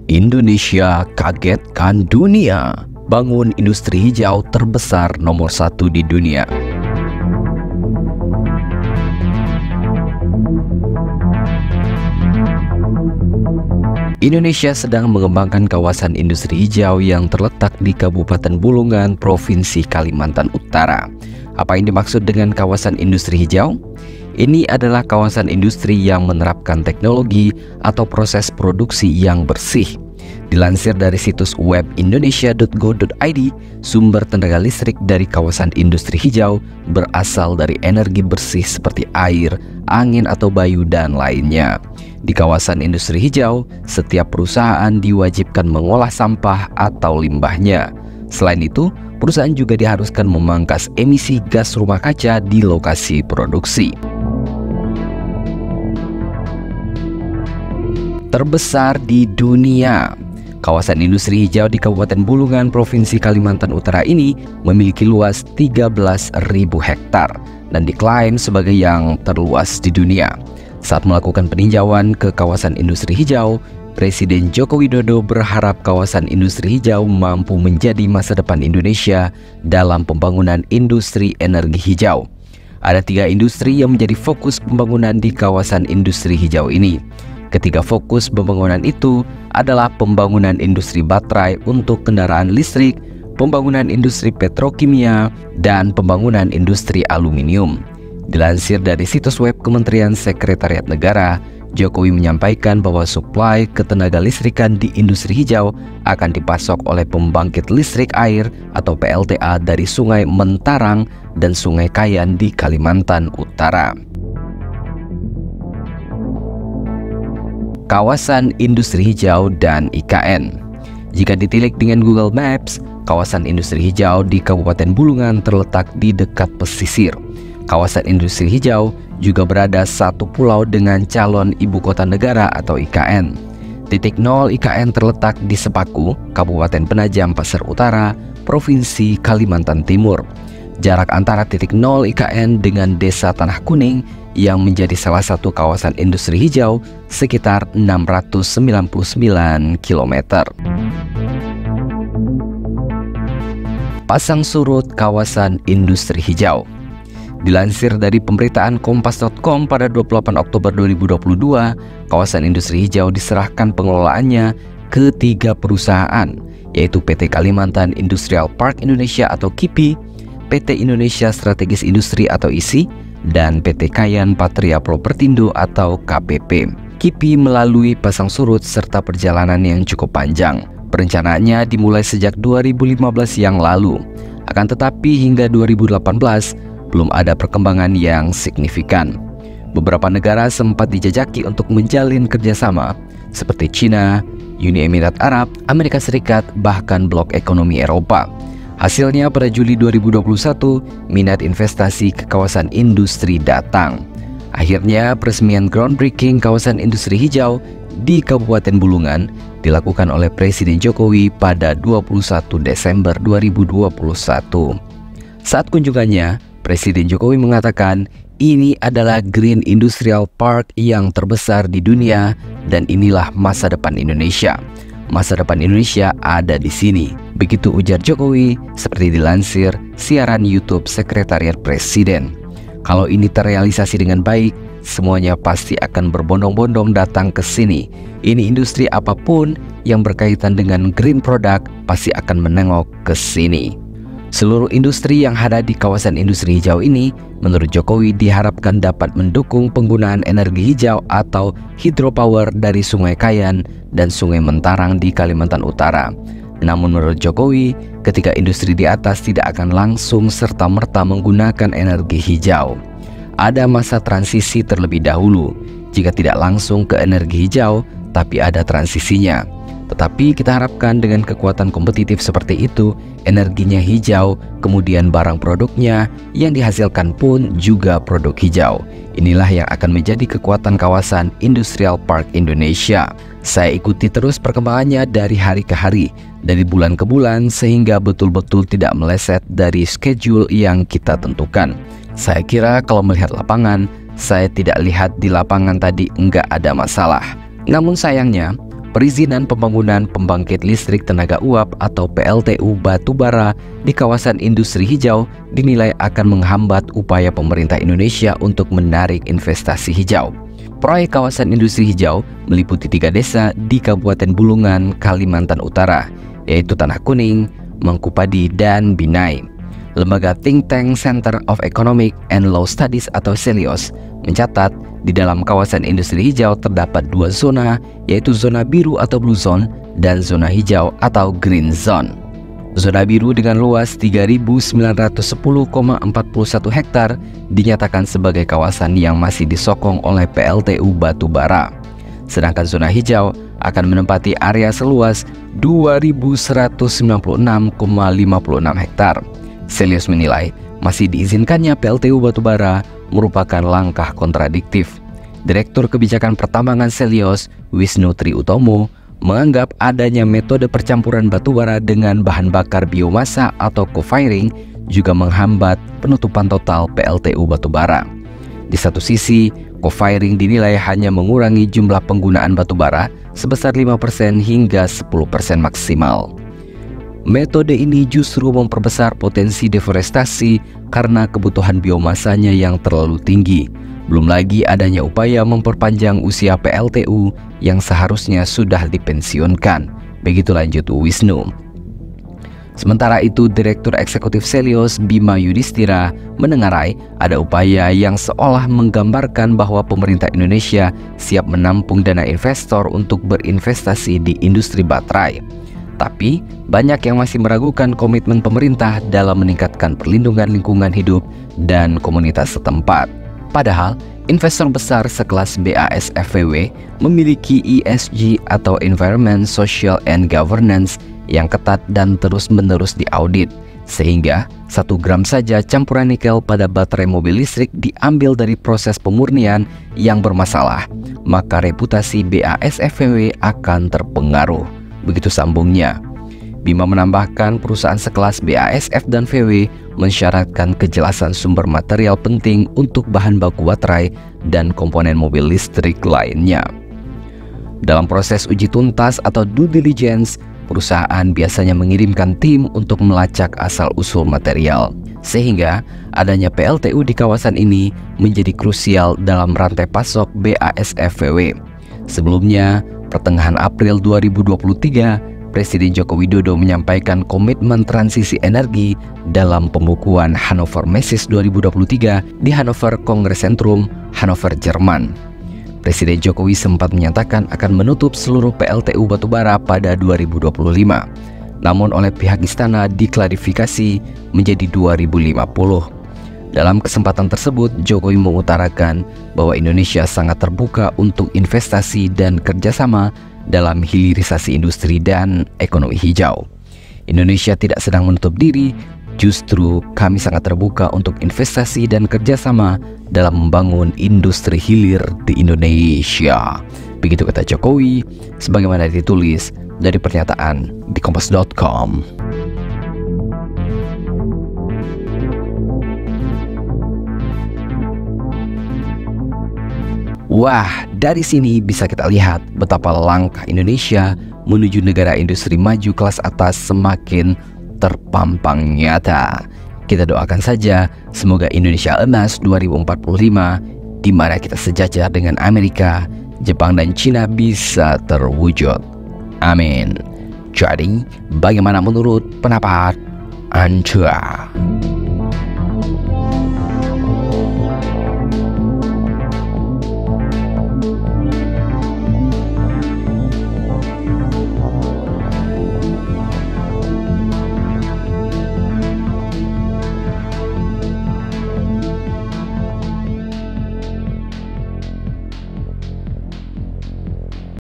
Indonesia kagetkan dunia, bangun industri hijau terbesar nomor 1 di dunia. Indonesia sedang mengembangkan kawasan industri hijau yang terletak di Kabupaten Bulungan, Provinsi Kalimantan Utara. Apa yang dimaksud dengan kawasan industri hijau? Ini adalah kawasan industri yang menerapkan teknologi atau proses produksi yang bersih. Dilansir dari situs web indonesia.go.id, sumber tenaga listrik dari kawasan industri hijau berasal dari energi bersih seperti air, angin atau bayu, dan lainnya. Di kawasan industri hijau, setiap perusahaan diwajibkan mengolah sampah atau limbahnya. Selain itu, perusahaan juga diharuskan memangkas emisi gas rumah kaca di lokasi produksi. Terbesar di dunia. Kawasan industri hijau di Kabupaten Bulungan, Provinsi Kalimantan Utara ini memiliki luas 13.000 hektar dan diklaim sebagai yang terluas di dunia. Saat melakukan peninjauan ke kawasan industri hijau, Presiden Joko Widodo berharap kawasan industri hijau mampu menjadi masa depan Indonesia dalam pembangunan industri energi hijau. Ada 3 industri yang menjadi fokus pembangunan di kawasan industri hijau ini. Ketiga fokus pembangunan itu adalah pembangunan industri baterai untuk kendaraan listrik, pembangunan industri petrokimia, dan pembangunan industri aluminium. Dilansir dari situs web Kementerian Sekretariat Negara, Jokowi menyampaikan bahwa suplai ketenaga listrikan di industri hijau akan dipasok oleh pembangkit listrik air atau PLTA dari Sungai Mentarang dan Sungai Kayan di Kalimantan Utara. Kawasan industri hijau dan IKN. Jika ditilik dengan Google Maps, kawasan industri hijau di Kabupaten Bulungan terletak di dekat pesisir. Kawasan industri hijau juga berada satu pulau dengan calon ibu kota negara atau IKN. Titik nol IKN terletak di Sepaku, Kabupaten Penajam Pasir Utara, Provinsi Kalimantan Timur. Jarak antara titik nol IKN dengan Desa Tanah Kuning yang menjadi salah satu kawasan industri hijau sekitar 699 km. Pasang surut kawasan industri hijau. Dilansir dari pemberitaan kompas.com pada 28 Oktober 2022, kawasan industri hijau diserahkan pengelolaannya ke 3 perusahaan, yaitu PT Kalimantan Industrial Park Indonesia atau KIPI, PT Indonesia Strategis Industri atau ISI, dan PT Kayan Patria Propertindo atau KPP. KIPI melalui pasang surut serta perjalanan yang cukup panjang. Perencanaannya dimulai sejak 2015 yang lalu. Akan tetapi hingga 2018 belum ada perkembangan yang signifikan. Beberapa negara sempat dijajaki untuk menjalin kerjasama seperti China, Uni Emirat Arab, Amerika Serikat, bahkan blok ekonomi Eropa. Hasilnya pada Juli 2021, minat investasi ke kawasan industri datang. Akhirnya peresmian groundbreaking kawasan industri hijau di Kabupaten Bulungan dilakukan oleh Presiden Jokowi pada 21 Desember 2021. Saat kunjungannya, Presiden Jokowi mengatakan ini adalah Green Industrial Park yang terbesar di dunia dan inilah masa depan Indonesia. Masa depan Indonesia ada di sini. Begitu ujar Jokowi seperti dilansir siaran YouTube Sekretariat Presiden. Kalau ini terrealisasi dengan baik, semuanya pasti akan berbondong-bondong datang ke sini. Ini industri apapun yang berkaitan dengan green product pasti akan menengok ke sini. Seluruh industri yang ada di kawasan industri hijau ini, menurut Jokowi diharapkan dapat mendukung penggunaan energi hijau atau hydropower dari Sungai Kayan dan Sungai Mentarang di Kalimantan Utara. Namun menurut Jokowi, ketika industri di atas tidak akan langsung serta-merta menggunakan energi hijau. Ada masa transisi terlebih dahulu, jika tidak langsung ke energi hijau, tapi ada transisinya. Tetapi kita harapkan dengan kekuatan kompetitif seperti itu, energinya hijau, kemudian barang produknya yang dihasilkan pun juga produk hijau. Inilah yang akan menjadi kekuatan kawasan Industrial Park Indonesia. Saya ikuti terus perkembangannya dari hari ke hari, dari bulan ke bulan, sehingga betul-betul tidak meleset dari schedule yang kita tentukan. Saya kira kalau melihat lapangan, saya tidak lihat di lapangan tadi nggak ada masalah. Namun sayangnya, perizinan pembangunan pembangkit listrik tenaga uap atau PLTU batubara di kawasan industri hijau dinilai akan menghambat upaya pemerintah Indonesia untuk menarik investasi hijau. Proyek kawasan industri hijau meliputi 3 desa di Kabupaten Bulungan, Kalimantan Utara, yaitu Tanah Kuning, Mangkupadi, dan Binai. Lembaga think tank Center of Economic and Law Studies atau CELIOS mencatat di dalam kawasan industri hijau terdapat 2 zona, yaitu zona biru atau blue zone dan zona hijau atau green zone. Zona biru dengan luas 3.910,41 hektar dinyatakan sebagai kawasan yang masih disokong oleh PLTU batubara. Sedangkan zona hijau akan menempati area seluas 2.196,56 hektar. CELIOS menilai masih diizinkannya PLTU batubara merupakan langkah kontradiktif. Direktur Kebijakan Pertambangan CELIOS, Wisnu Tri Utomo, menganggap adanya metode percampuran batubara dengan bahan bakar biomasa atau co-firing juga menghambat penutupan total PLTU batubara. Di satu sisi, co-firing dinilai hanya mengurangi jumlah penggunaan batubara sebesar 5% hingga 10% maksimal. Metode ini justru memperbesar potensi deforestasi karena kebutuhan biomasanya yang terlalu tinggi. Belum lagi adanya upaya memperpanjang usia PLTU yang seharusnya sudah dipensiunkan. Begitu lanjut Wisnu. Sementara itu, Direktur Eksekutif CELIOS Bima Yudhistira menengarai ada upaya yang seolah menggambarkan bahwa pemerintah Indonesia siap menampung dana investor untuk berinvestasi di industri baterai. Tapi, banyak yang masih meragukan komitmen pemerintah dalam meningkatkan perlindungan lingkungan hidup dan komunitas setempat. Padahal, investor besar sekelas BASF-VW memiliki ESG atau Environment, Social, and Governance yang ketat dan terus-menerus diaudit. Sehingga, 1 gram saja campuran nikel pada baterai mobil listrik diambil dari proses pemurnian yang bermasalah, maka reputasi BASF-VW akan terpengaruh. Begitu sambungnya. Bima menambahkan perusahaan sekelas BASF dan VW mensyaratkan kejelasan sumber material penting untuk bahan baku baterai dan komponen mobil listrik lainnya. Dalam proses uji tuntas atau due diligence, perusahaan biasanya mengirimkan tim untuk melacak asal-usul material. Sehingga adanya PLTU di kawasan ini menjadi krusial dalam rantai pasok BASF-VW. Sebelumnya, pertengahan April 2023, Presiden Joko Widodo menyampaikan komitmen transisi energi dalam pembukuan Hannover Messe 2023 di Hannover Congress Centrum, Hannover, Jerman. Presiden Jokowi sempat menyatakan akan menutup seluruh PLTU batubara pada 2025. Namun oleh pihak istana diklarifikasi menjadi 2050. Dalam kesempatan tersebut, Jokowi mengutarakan bahwa Indonesia sangat terbuka untuk investasi dan kerjasama dalam hilirisasi industri dan ekonomi hijau. Indonesia tidak sedang menutup diri, justru kami sangat terbuka untuk investasi dan kerjasama dalam membangun industri hilir di Indonesia. Begitu kata Jokowi, sebagaimana ditulis dari pernyataan di kompas.com. Wah, dari sini bisa kita lihat betapa langkah Indonesia menuju negara industri maju kelas atas semakin terpampang nyata. Kita doakan saja semoga Indonesia Emas 2045 di mana kita sejajar dengan Amerika, Jepang, dan Cina bisa terwujud. Amin. Jadi, bagaimana menurut pendapat Anda?